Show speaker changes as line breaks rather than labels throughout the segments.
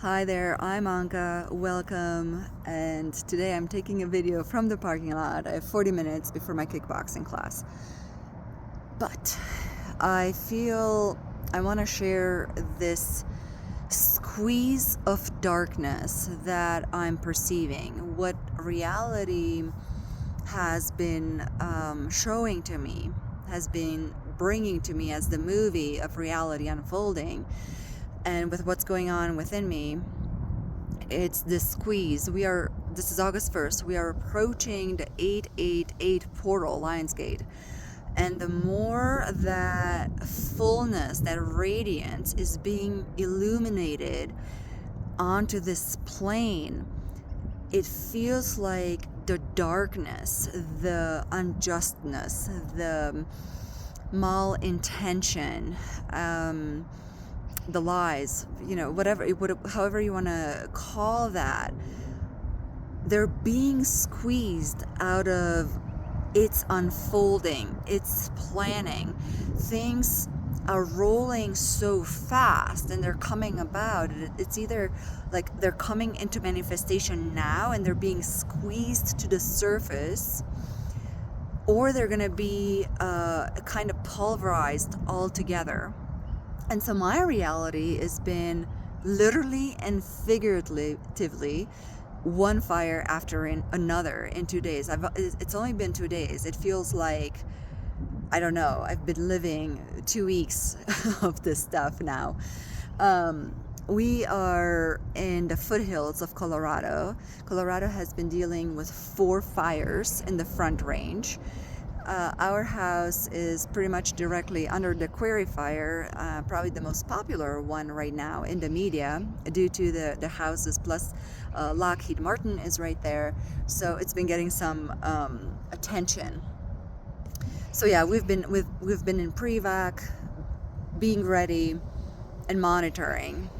Hi there, I'm Anka, welcome, and today I'm taking a video from the parking lot. I have 40 minutes before my kickboxing class. But I feel I want to share this squeeze of darkness that I'm perceiving, what reality has been showing to me, has been bringing to me as the movie of reality unfolding. And with what's going on within me, it's this squeeze. This is August 1st. We are approaching the 888 portal, Lionsgate. And the more that fullness, that radiance is being illuminated onto this plane, it feels like the darkness, the unjustness, the malintention, the lies, however you want to call that, they're being squeezed out of its unfolding, its planning. Things are rolling so fast and they're coming about. It's either like they're coming into manifestation now and they're being squeezed to the surface, or they're going to be kind of pulverized altogether. And so my reality has been literally and figuratively one fire after another in 2 days. It's only been 2 days. It feels like, I don't know, I've been living 2 weeks of this stuff now. We are in the foothills of Colorado. Colorado has been dealing with 4 fires in the Front Range. Our house is pretty much directly under the Quarry Fire, probably the most popular one right now in the media due to the houses, plus Lockheed Martin is right there, so it's been getting some attention. So yeah, we've been in pre-vac, being ready and monitoring.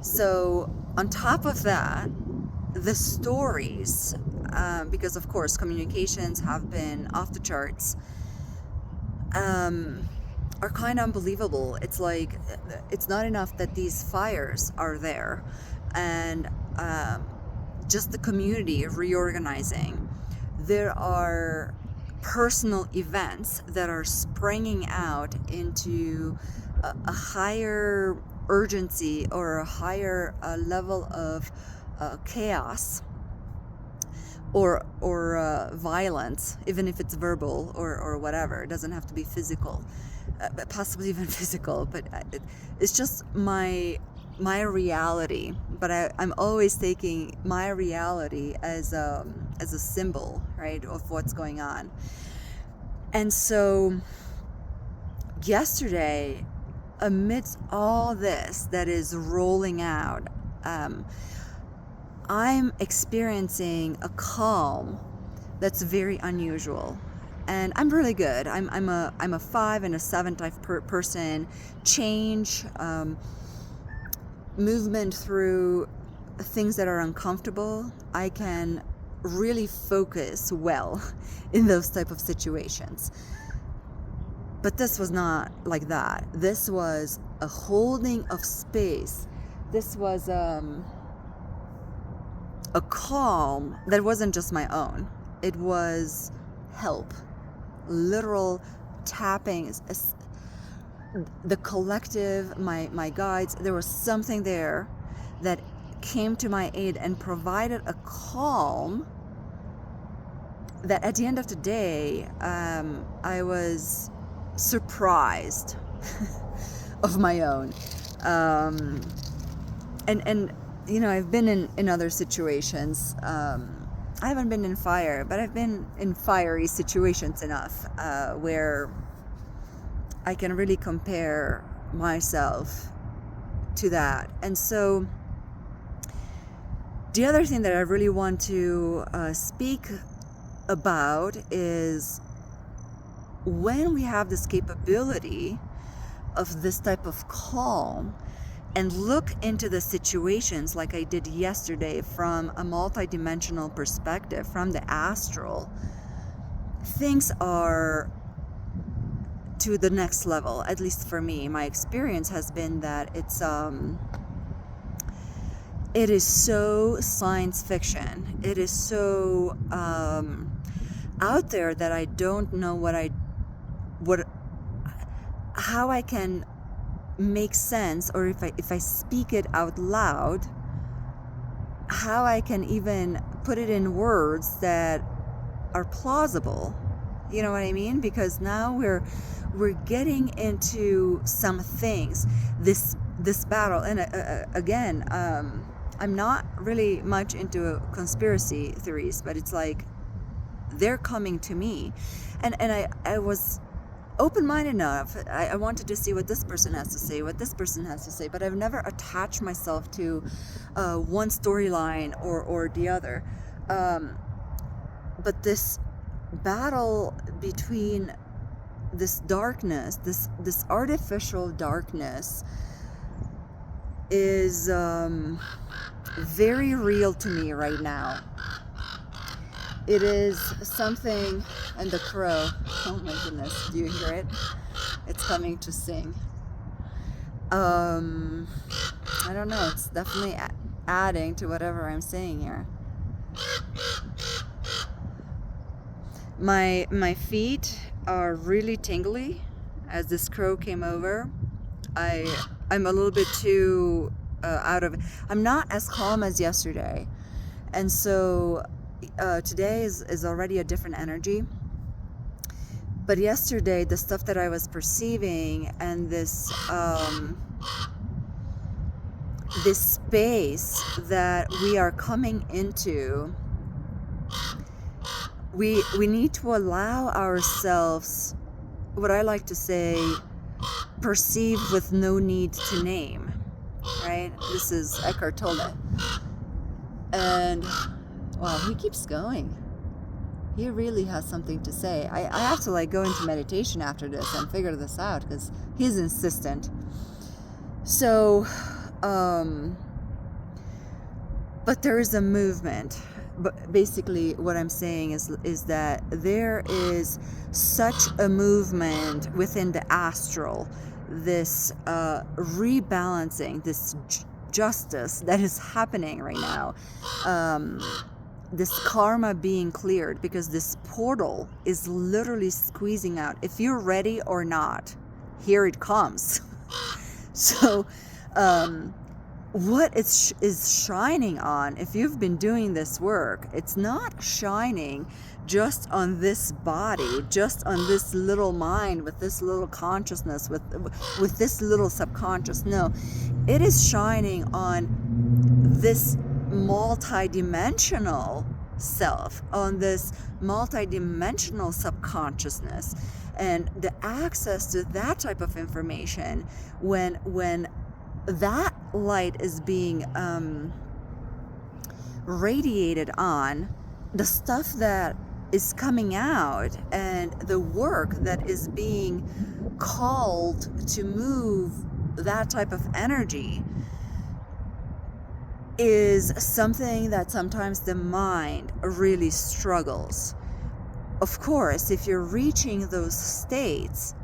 So on top of that, the stories, because of course communications have been off the charts, are kind of unbelievable. It's like, it's not enough that these fires are there and just the community reorganizing. There are personal events that are springing out into a higher urgency or a higher level of chaos or violence, even if it's verbal or whatever. It doesn't have to be physical, but possibly even physical. But it's just my reality. But I'm always taking my reality as a symbol, right, of what's going on. And so yesterday, amidst all this that is rolling out, I'm experiencing a calm that's very unusual, and I'm really good. I'm a 5 and a 7 type person. Change, movement through things that are uncomfortable. I can really focus well in those type of situations. But this was not like that. This was a holding of space. This was a calm that wasn't just my own. It was help, literal tapping, the collective, my guides. There was something there that came to my aid and provided a calm that at the end of the day, I was surprised of my own. And I've been in other situations. I haven't been in fire, but I've been in fiery situations enough where I can really compare myself to that. And so the other thing that I really want to speak about is when we have this capability of this type of calm and look into the situations like I did yesterday from a multidimensional perspective, from the astral, things are to the next level. At least for me, my experience has been that it's it is so science fiction. It is so out there that I don't know what how I can make sense, or if I speak it out loud, how I can even put it in words that are plausible. You know what I mean? Because now we're getting into some things. This battle, and again, I'm not really much into conspiracy theories, but it's like they're coming to me, and I was open-minded enough. I wanted to see what this person has to say, what this person has to say, but I've never attached myself to one storyline or the other. But this battle between this darkness, this artificial darkness, is very real to me right now. It is something, and the crow, oh my goodness, do you hear it? It's coming to sing. I don't know, it's definitely adding to whatever I'm saying here. My feet are really tingly as this crow came over. I'm a little bit too out of it. I'm not as calm as yesterday, and so today is already a different energy. But yesterday, the stuff that I was perceiving, and this this space that we are coming into, we need to allow ourselves, what I like to say, perceive with no need to name, right? This is Eckhart Tolle. And wow, he keeps going. He really has something to say. I have to like go into meditation after this and figure this out, because he's insistent. So but there is a movement. But basically what I'm saying is that there is such a movement within the astral, this rebalancing, this justice that is happening right now, this karma being cleared, because this portal is literally squeezing out. If you're ready or not, here it comes. So what is shining on, if you've been doing this work, it's not shining just on this body, just on this little mind, with this little consciousness, with this little subconscious. No, it is shining on this multidimensional self, on this multidimensional subconsciousness, and the access to that type of information. When that light is being radiated on, the stuff that is coming out and the work that is being called to move that type of energy is something that sometimes the mind really struggles. Of course, if you're reaching those states,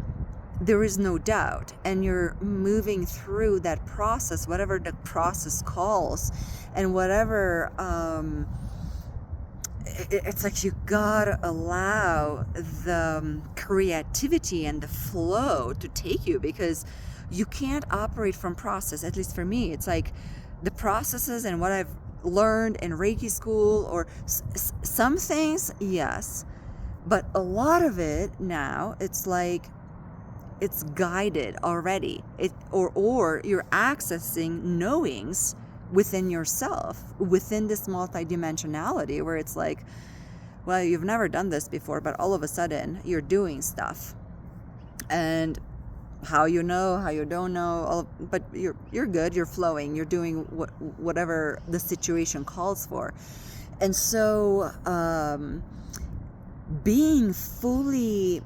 there is no doubt, and you're moving through that process, whatever the process calls, and whatever, it's like you gotta allow the creativity and the flow to take you, because you can't operate from process. At least for me, it's like the processes and what I've learned in Reiki school, or some things, yes, but a lot of it now, it's like it's guided already. Or you're accessing knowings within yourself, within this multidimensionality, where it's like, well, you've never done this before, but all of a sudden you're doing stuff, and how you know, how you don't know, but you're good, you're flowing, you're doing whatever the situation calls for. And so being fully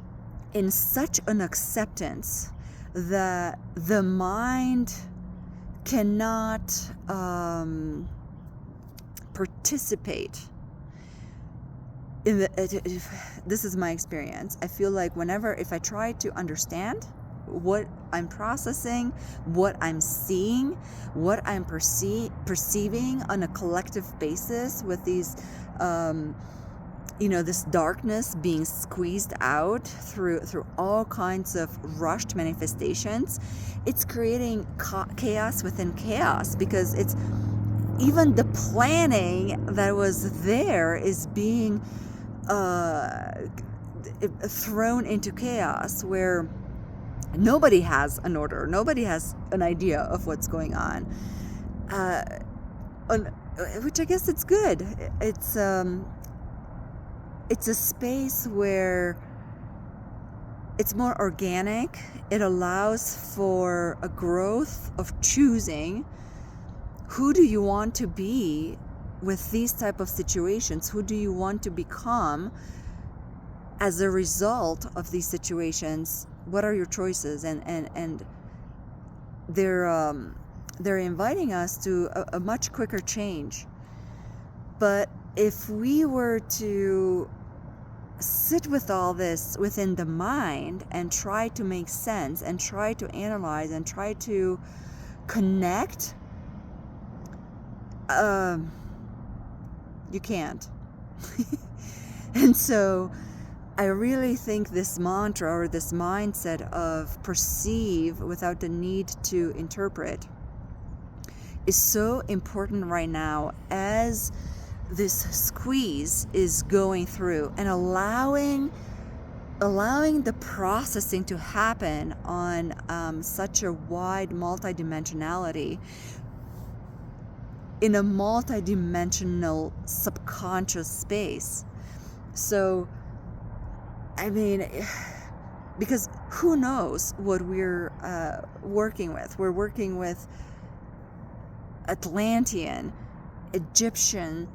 in such an acceptance that the mind cannot participate in this is my experience. I feel like if I try to understand what I'm processing, what I'm seeing, what I'm perceiving on a collective basis with these, this darkness being squeezed out through all kinds of rushed manifestations. It's creating chaos within chaos, because it's even the planning that was there is being thrown into chaos, where nobody has an order, nobody has an idea of what's going on, which I guess it's good. It's a space where it's more organic. It allows for a growth of choosing who do you want to be with these type of situations, who do you want to become as a result of these situations. What are your choices? And they're inviting us to a much quicker change. But if we were to sit with all this within the mind and try to make sense and try to analyze and try to connect, you can't. And so I really think this mantra, or this mindset of perceive without the need to interpret, is so important right now, as this squeeze is going through, and allowing the processing to happen on such a wide multidimensionality, in a multidimensional subconscious space. So, I mean, because who knows what we're working with? We're working with Atlantean, Egyptian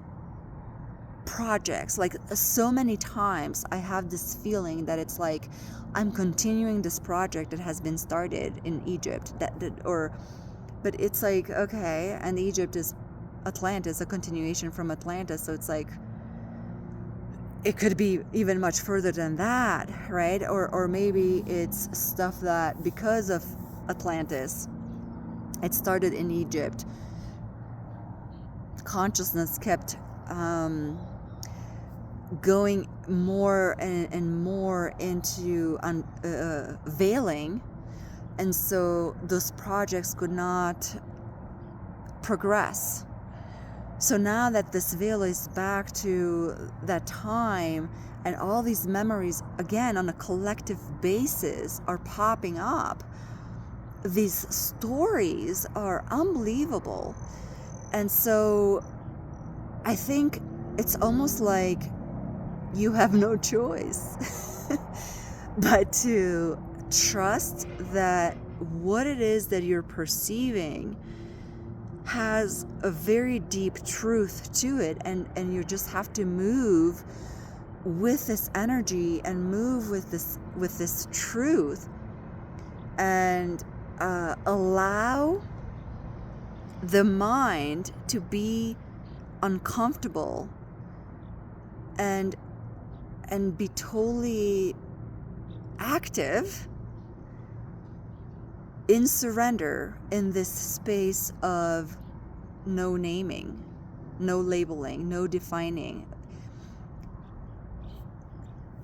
projects. Like, so many times I have this feeling that it's like I'm continuing this project that has been started in Egypt, but it's like, okay, and Egypt is Atlantis, a continuation from Atlantis, so it's like it could be even much further than that, right? Or maybe it's stuff that, because of Atlantis, it started in Egypt, consciousness kept going more and more into veiling, and so those projects could not progress. So now that this veil is back to that time, and all these memories again on a collective basis are popping up, these stories are unbelievable. And so I think it's almost like you have no choice but to trust that what it is that you're perceiving has a very deep truth to it, and you just have to move with this energy and move with this truth, and allow the mind to be uncomfortable and be totally active in surrender, in this space of no naming, no labeling, no defining.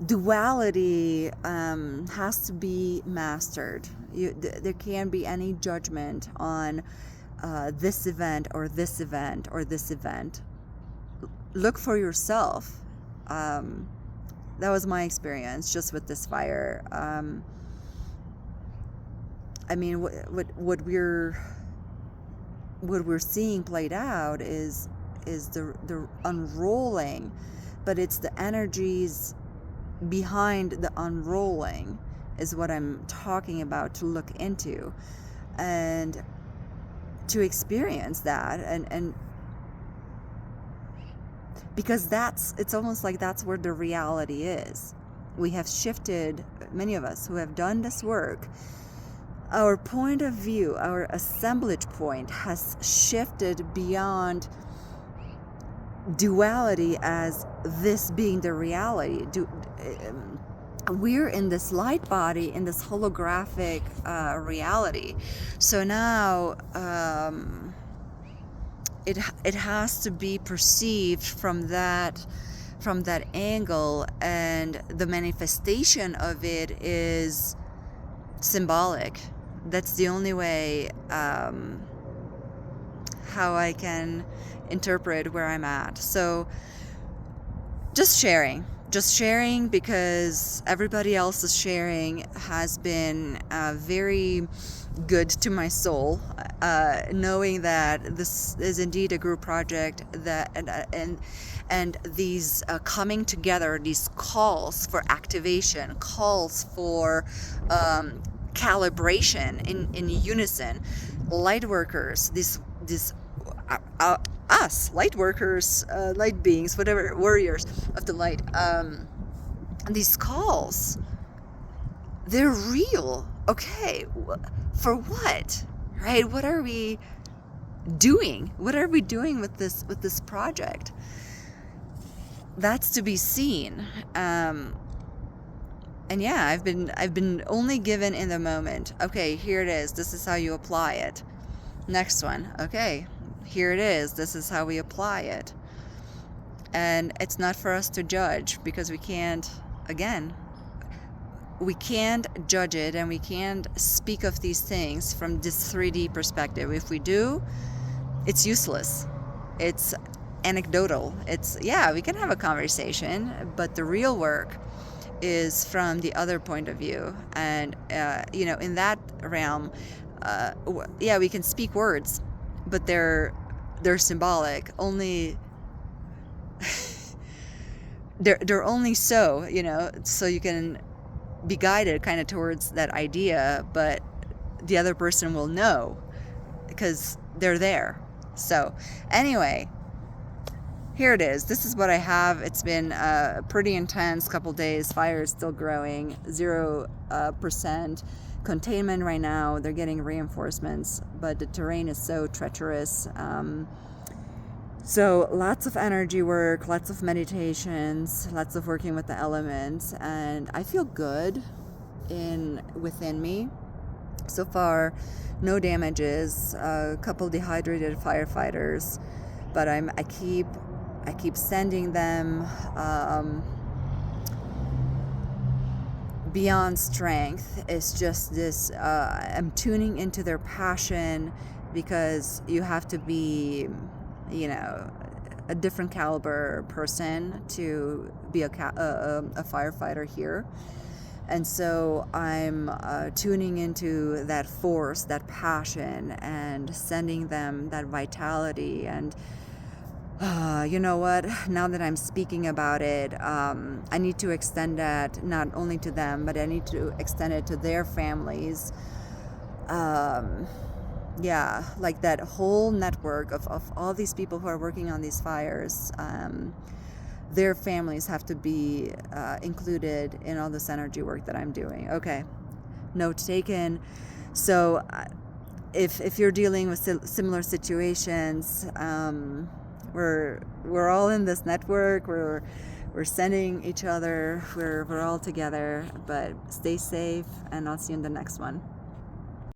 Duality has to be mastered. There can't be any judgment on this event or this event or this event. Look for yourself. That was my experience just with this fire. I mean, what we're seeing played out is the unrolling, but it's the energies behind the unrolling is what I'm talking about, to look into and to experience that, and because it's almost like that's where the reality is. We have shifted, many of us who have done this work, our point of view, our assemblage point has shifted beyond duality as this being the reality. we're in this light body, in this holographic reality. So now it has to be perceived from that angle, and the manifestation of it is symbolic. That's the only way how I can interpret where I'm at. So just sharing because everybody else's sharing has been very good to my soul, knowing that this is indeed a group project, that and these coming together, these calls for activation, calls for calibration in unison. Light workers, these us light workers, light beings, whatever, warriors of the light, these calls, they're real. Okay, for what? Right? What are we doing? What are we doing with this project? That's to be seen. And yeah, I've been only given in the moment. Okay, here it is. This is how you apply it. Next one. Okay, here it is. This is how we apply it. And it's not for us to judge, because we can't judge it, and we can't speak of these things from this 3D perspective. If we do, it's useless. It's anecdotal. It's, yeah, we can have a conversation, but the real work is from the other point of view. And in that realm, yeah, we can speak words, but they're symbolic. Only they're only so you can be guided kind of towards that idea, but the other person will know because they're there. So anyway, here it is. This is what I have. It's been a pretty intense couple days. Fire is still growing. 0% containment right now. They're getting reinforcements, but the terrain is so treacherous. So lots of energy work, lots of meditations, lots of working with the elements, and I feel good within me. So far, no damages. A couple dehydrated firefighters, but I keep sending them beyond strength. It's just this, I'm tuning into their passion, because you have to be, a different caliber person to be a firefighter here. And so I'm tuning into that force, that passion, and sending them that vitality. And you know what? Now that I'm speaking about it, I need to extend that not only to them, but I need to extend it to their families. Yeah, like that whole network of all these people who are working on these fires, their families have to be included in all this energy work that I'm doing. Okay, note taken. So if you're dealing with similar situations, we're all in this network. We're sending each other. We're all together. But stay safe, and I'll see you in the next one.